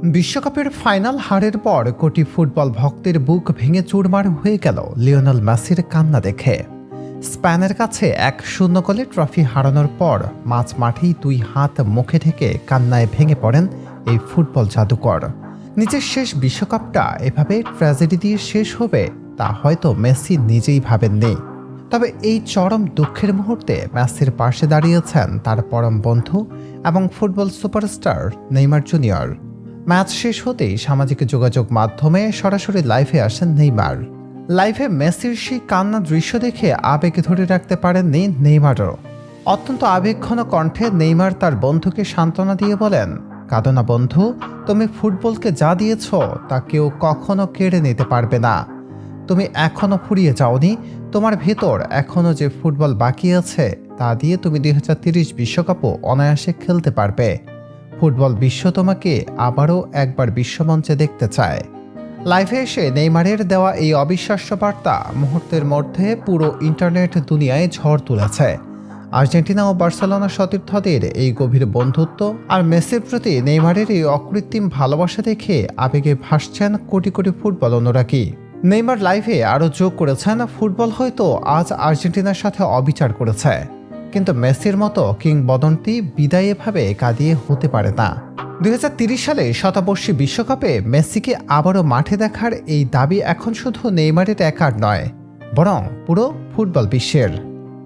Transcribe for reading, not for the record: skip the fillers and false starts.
বিশ্বকাপের ফাইনাল হারের পর কোটি ফুটবল ভক্তের বুক ভেঙে চুরমার হয়ে গেল লিওনেল মেসির কান্না দেখে। স্পেনের কাছে 1-0 গোলে ট্রফি হারানোর পর মাঝ মাঠেই 2 হাত মুখে ঢেকে কান্নায় ভেঙে পড়েন এই ফুটবল জাদুকর। নিজের শেষ বিশ্বকাপটা এভাবে ট্র্যাজেডি দিয়ে শেষ হবে তা হয়তো মেসি নিজেই ভাবেননি। তবে এই চরম দুঃখের মুহূর্তে মেসির পাশে দাঁড়িয়েছেন তার পরম বন্ধু এবং football superstar Neymar junior. Match শেষ হতেই সামাজিক যোগাযোগ মাধ্যমে সরাসরি লাইভে আসেন নেইমার। লাইভে মেসির সেই কান্না দৃশ্য দেখে আবেগ ধরে রাখতে পারেননি নেইমারও। অত্যন্ত আবেগঘন কণ্ঠে নেইমার তার বন্ধুকে সান্ত্বনা দিয়ে বলেন, কাঁদো না বন্ধু, তুমি ফুটবলকে যা দিয়েছ তা কেউ কখনো কেড়ে নিতে পারবে না। তুমি এখনো ফুরিয়ে যাওনি, তোমার ভেতর এখনো যে ফুটবল বাকি আছে তা দিয়ে তুমি 2030 বিশ্বকাপও অনায়াসে খেলতে পারবে। ফুটবল বিশ্ব তোমাকে আবারও একবার বিশ্বমঞ্চে দেখতে চায়। লাইভে এসে নেইমারের দেওয়া এই অবিশ্বাস্য বার্তা মুহূর্তের মধ্যে পুরো ইন্টারনেট দুনিয়ায় ঝড় তুলেছে। আর্জেন্টিনা ও বার্সেলোনা সতীর্থদের এই গভীর বন্ধুত্ব আর মেসির প্রতি নেইমারের এই অকৃত্রিম ভালোবাসা দেখে আবেগে ভাসছেন কোটি কোটি ফুটবল অনুরাগী। নেইমার লাইভে আরও যোগ করেছেন, ফুটবল হয়তো আজ আর্জেন্টিনার সাথে অবিচার করেছে, কিন্তু মেসির মতো কিংবদন্তি বিদায় এভাবে কাঁদিয়ে হতে পারে না। 2030 সালে শতবর্ষী বিশ্বকাপে মেসিকে আবারও মাঠে দেখার এই দাবি এখন শুধু নেইমারের একার নয়, বরং পুরো ফুটবল বিশ্বের।